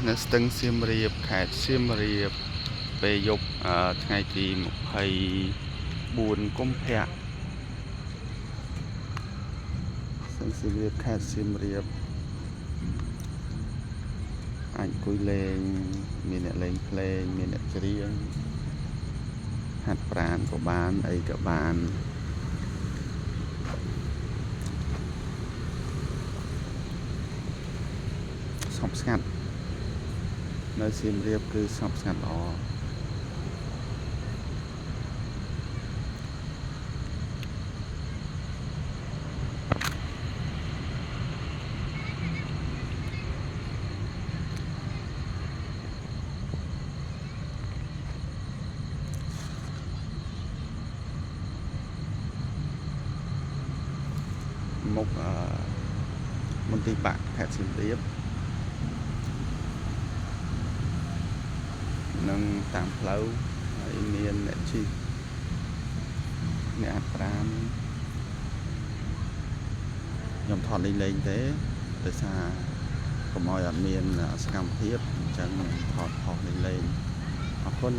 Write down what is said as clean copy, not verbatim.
នៅស្ទឹងសៀមរាបខេត្តសៀមរាបពេលយប់ថ្ងៃទី24កុម្ភៈស្ទឹងសៀមរាបខេត្តសៀមរាបអាចអង្គុយលេងមានអ្នកលេងភ្លេងមានអ្នកច្រៀងហាត់ប្រាណក៏បានអីក៏បានស្ងប់ស្ងាត់នៅសៀមរាបគឺស្ងប់ស្ងាត់ល្អមុខមន្ទីរបាក់ខេត្តសៀមរាបនឹងតាមផ្លូវហើយមានអ្នកជិះអ្នកហាត់ប្រាណខ្ញុំថតលេងទេដោយសារកុំឲ្យអត់មានសកម្មភាពអញ្ចឹងថតផុសលេងអរគុណ